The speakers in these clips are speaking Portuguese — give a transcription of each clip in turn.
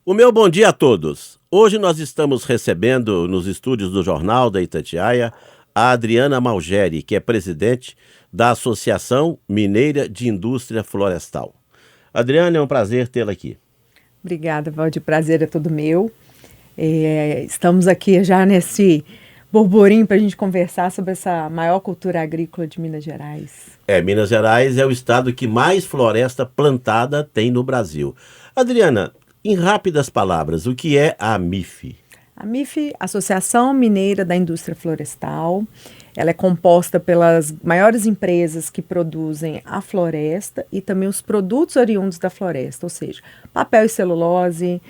O meu bom dia a todos. Hoje nós estamos recebendo nos estúdios do Jornal da Itatiaia a Adriana Malgeri, que é presidente da Associação Mineira de Indústria Florestal. Adriana, é um prazer tê-la aqui. Obrigada, Valdir. Prazer é todo meu. Estamos aqui já nesse burburinho para a gente conversar sobre essa maior cultura agrícola de Minas Gerais. Minas Gerais é o estado que mais floresta plantada tem no Brasil. Adriana, em rápidas palavras, o que é a AMIF? A MIF, Associação Mineira da Indústria Florestal, ela é composta pelas maiores empresas que produzem a floresta e também os produtos oriundos da floresta, ou seja, papel e celulose,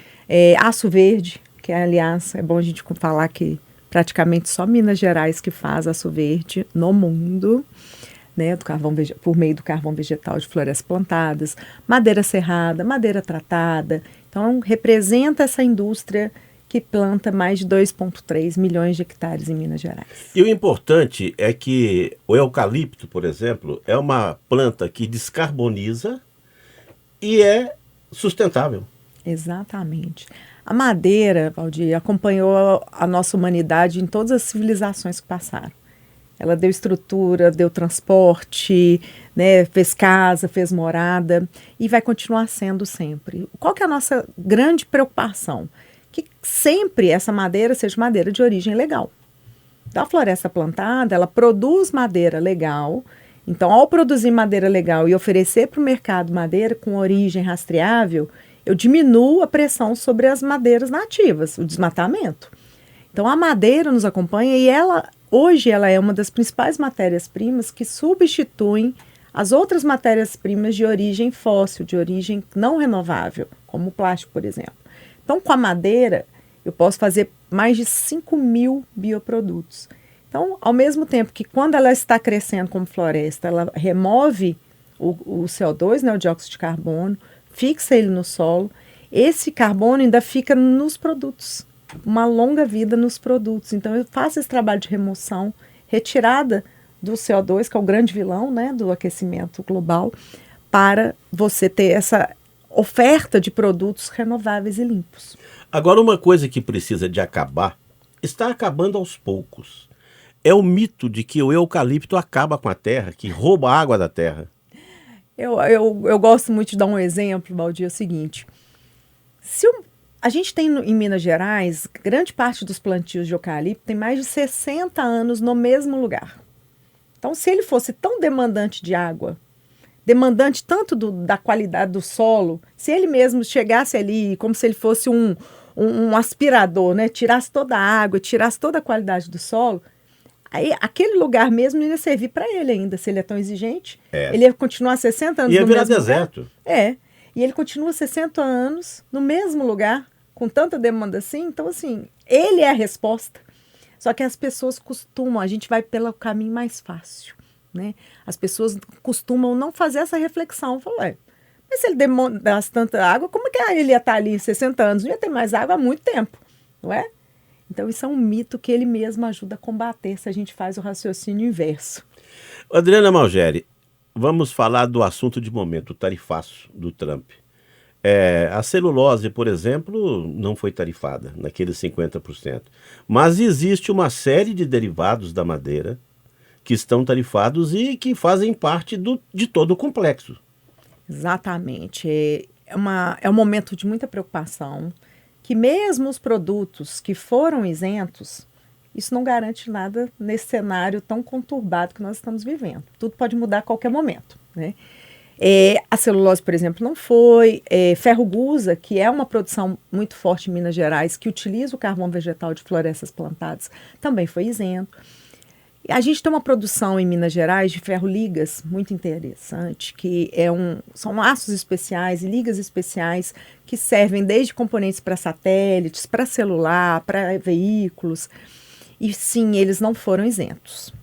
aço verde, que aliás é bom a gente falar que praticamente só Minas Gerais que faz aço verde no mundo, né, por meio do carvão vegetal de florestas plantadas, madeira serrada, madeira tratada. Então, representa essa indústria que planta mais de 2,3 milhões de hectares em Minas Gerais. E o importante é que o eucalipto, por exemplo, é uma planta que descarboniza e é sustentável. Exatamente. A madeira, Valdir, acompanhou a nossa humanidade em todas as civilizações que passaram. Ela deu estrutura, deu transporte, né, fez casa, fez morada e vai continuar sendo sempre. Qual que é a nossa grande preocupação? Que sempre essa madeira seja madeira de origem legal. Então, a floresta plantada, ela produz madeira legal. Então, ao produzir madeira legal e oferecer para o mercado madeira com origem rastreável, eu diminuo a pressão sobre as madeiras nativas, o desmatamento. Então, a madeira nos acompanha e hoje ela é uma das principais matérias-primas que substituem as outras matérias-primas de origem fóssil, de origem não renovável, como o plástico, por exemplo. Então, com a madeira, eu posso fazer mais de 5.000 bioprodutos. Então, ao mesmo tempo que quando ela está crescendo como floresta, ela remove o CO2, né, o dióxido de carbono, fixa ele no solo, esse carbono ainda fica nos produtos. Uma longa vida nos produtos. Então, eu faço esse trabalho de remoção, retirada do CO2, que é o grande vilão, né, do aquecimento global, para você ter essa oferta de produtos renováveis e limpos. Agora, uma coisa que precisa de acabar, está acabando aos poucos. É o mito de que o eucalipto acaba com a terra, que rouba a água da terra. Eu gosto muito de dar um exemplo, Valdir, é o seguinte. A gente tem em Minas Gerais, grande parte dos plantios de eucalipto tem mais de 60 anos no mesmo lugar. Então, se ele fosse tão demandante de água, demandante tanto da qualidade do solo, se ele mesmo chegasse ali como se ele fosse um aspirador, né? Tirasse toda a água, tirasse toda a qualidade do solo, aí aquele lugar mesmo ia servir para ele ainda, se ele é tão exigente. Ele ia continuar 60 anos no mesmo lugar. Ia virar deserto. E ele continua 60 anos no mesmo lugar, com tanta demanda assim. Então, assim, ele é a resposta. Só que as pessoas a gente vai pelo caminho mais fácil, né? As pessoas costumam não fazer essa reflexão. Falar, mas se ele demandasse tanta água, como que ele ia estar ali 60 anos? Não ia ter mais água há muito tempo, não é? Então, isso é um mito que ele mesmo ajuda a combater se a gente faz o raciocínio inverso. Adriana Malgeri, vamos falar do assunto de momento, o tarifaço do Trump. A celulose, por exemplo, não foi tarifada, naqueles 50%. Mas existe uma série de derivados da madeira que estão tarifados e que fazem parte de todo o complexo. Exatamente. É um momento de muita preocupação, que mesmo os produtos que foram isentos, isso não garante nada nesse cenário tão conturbado que nós estamos vivendo. Tudo pode mudar a qualquer momento, né? A celulose, por exemplo, não foi. Ferro-gusa, que é uma produção muito forte em Minas Gerais, que utiliza o carvão vegetal de florestas plantadas, também foi isento. A gente tem uma produção em Minas Gerais de ferro-ligas muito interessante, que são aços especiais e ligas especiais que servem desde componentes para satélites, para celular, para veículos. E sim, eles não foram isentos.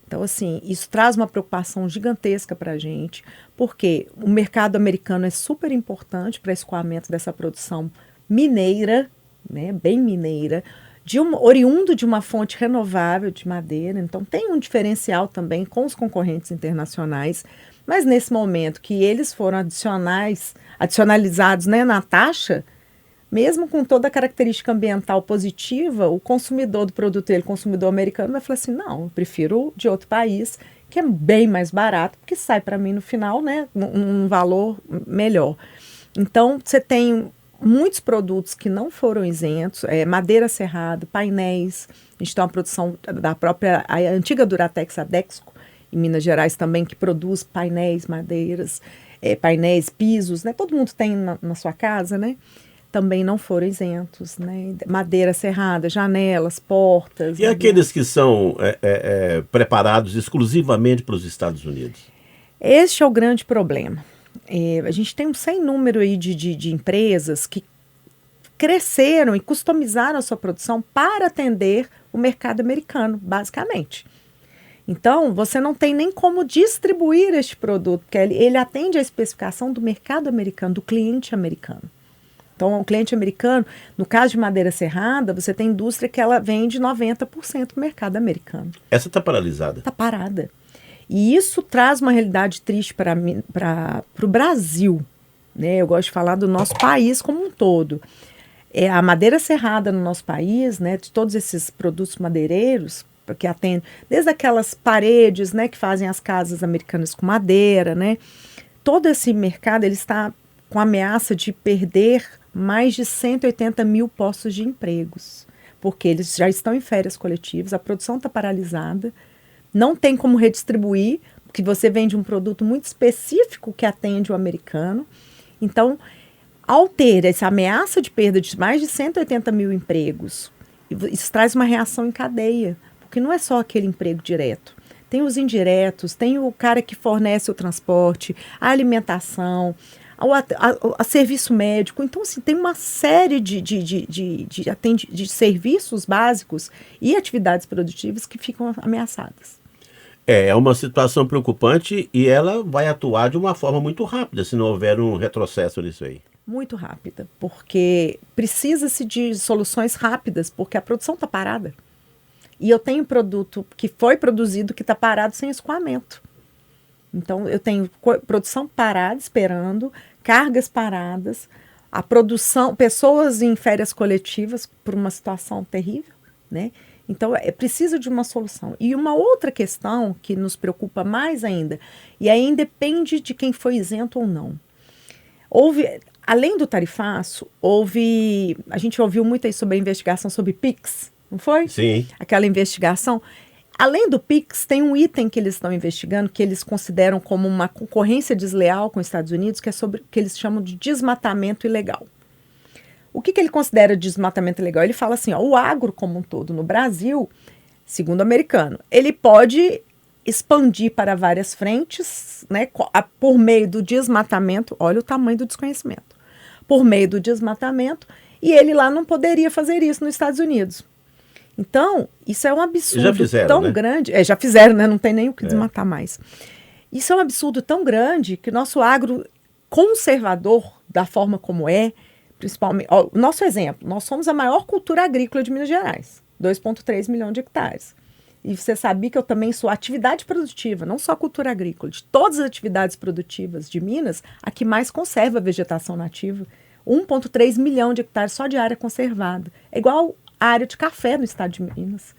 Então, assim, isso traz uma preocupação gigantesca para a gente, porque o mercado americano é super importante para o escoamento dessa produção mineira, né, bem mineira, oriundo de uma fonte renovável de madeira. Então, tem um diferencial também com os concorrentes internacionais, mas nesse momento que eles foram adicionalizados, né, na taxa, mesmo com toda a característica ambiental positiva, o consumidor do produto dele, o consumidor americano, vai falar assim, não, eu prefiro de outro país, que é bem mais barato, porque sai para mim no final, né, um valor melhor. Então, você tem muitos produtos que não foram isentos, madeira serrada, painéis, a gente tem uma produção da própria, a antiga Duratex, a Dexco, em Minas Gerais também, que produz painéis, madeiras, painéis, pisos, né, todo mundo tem na sua casa, né, também não foram isentos, né? Madeira serrada, janelas, portas. E aqueles que são preparados exclusivamente para os Estados Unidos? Este é o grande problema. A gente tem um sem número aí de empresas que cresceram e customizaram a sua produção para atender o mercado americano, basicamente. Então, você não tem nem como distribuir este produto, porque ele atende à especificação do mercado americano, do cliente americano. Então, o cliente americano, no caso de madeira serrada, você tem indústria que ela vende 90% do mercado americano. Essa está paralisada. Está parada. E isso traz uma realidade triste para o Brasil. Né? Eu gosto de falar do nosso país como um todo. A madeira serrada no nosso país, né, de todos esses produtos madeireiros, que atendem, desde aquelas paredes, né, que fazem as casas americanas com madeira, né, todo esse mercado ele está com a ameaça de perder mais de 180 mil postos de empregos, porque eles já estão em férias coletivas, a produção está paralisada, não tem como redistribuir, porque você vende um produto muito específico que atende o americano. Então, ao ter essa ameaça de perda de mais de 180 mil empregos, isso traz uma reação em cadeia, porque não é só aquele emprego direto. Tem os indiretos, tem o cara que fornece o transporte, a alimentação, a serviço médico. Então, assim, tem uma série de serviços básicos e atividades produtivas que ficam ameaçadas. É uma situação preocupante e ela vai atuar de uma forma muito rápida, se não houver um retrocesso nisso aí. Muito rápida, porque precisa-se de soluções rápidas, porque a produção está parada. E eu tenho produto que foi produzido que está parado sem escoamento. Então, eu tenho produção parada, esperando, cargas paradas, a produção, pessoas em férias coletivas por uma situação terrível, né? Então, precisa de uma solução. E uma outra questão que nos preocupa mais ainda, e aí depende de quem foi isento ou não. Além do tarifaço, a gente ouviu muito aí sobre a investigação sobre PIX, não foi? Sim. Aquela investigação. Além do PIX, tem um item que eles estão investigando, que eles consideram como uma concorrência desleal com os Estados Unidos, que é sobre o que eles chamam de desmatamento ilegal. O que ele considera desmatamento ilegal? Ele fala assim, o agro como um todo no Brasil, segundo o americano, ele pode expandir para várias frentes, né, por meio do desmatamento, olha o tamanho do desconhecimento, por meio do desmatamento, e ele lá não poderia fazer isso nos Estados Unidos. Então, isso é um absurdo já fizeram, tão né? grande. Já fizeram, né? Não tem nem o que desmatar mais. Isso é um absurdo tão grande que nosso agro conservador, da forma como principalmente... O nosso exemplo, nós somos a maior cultura agrícola de Minas Gerais, 2,3 milhões de hectares. E você sabia que eu também sou atividade produtiva, não só cultura agrícola, de todas as atividades produtivas de Minas, a que mais conserva a vegetação nativa. 1,3 milhão de hectares só de área conservada. É igual a área de café no estado de Minas.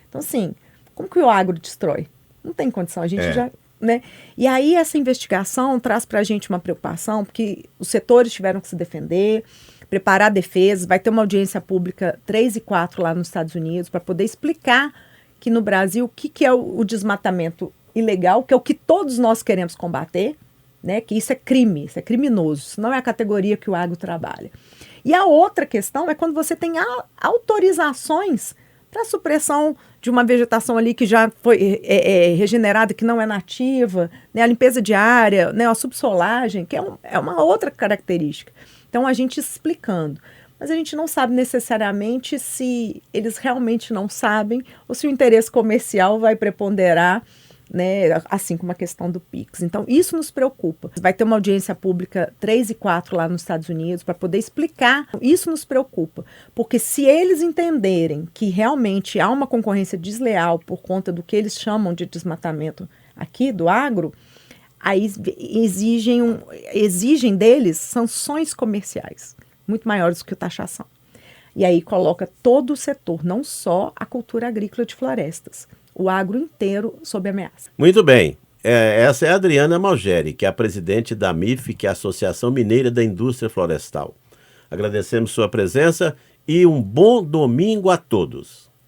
Então, assim, como que o agro destrói? Não tem condição, a gente já... Né? E aí essa investigação traz para a gente uma preocupação, porque os setores tiveram que se defender, preparar defesas, vai ter uma audiência pública 3 e 4 lá nos Estados Unidos, para poder explicar que no Brasil o que é o desmatamento ilegal, que é o que todos nós queremos combater, né? Que isso é crime, isso é criminoso, isso não é a categoria que o agro trabalha. E a outra questão é quando você tem autorizações para supressão de uma vegetação ali que já foi regenerada, que não é nativa, né? A limpeza de área, né? A subsolagem, que é uma outra característica. Então, a gente explicando. Mas a gente não sabe necessariamente se eles realmente não sabem ou se o interesse comercial vai preponderar, né, assim como a questão do PIX. Então, isso nos preocupa. Vai ter uma audiência pública 3 e 4 lá nos Estados Unidos para poder explicar. Isso nos preocupa, porque se eles entenderem que realmente há uma concorrência desleal por conta do que eles chamam de desmatamento aqui do agro, aí exigem deles sanções comerciais muito maiores do que a taxação. E aí coloca todo o setor, não só a cultura agrícola de florestas, o agro inteiro sob ameaça. Muito bem. Essa é a Adriana Malgeri, que é a presidente da AMIF, que é a Associação Mineira da Indústria Florestal. Agradecemos sua presença e um bom domingo a todos.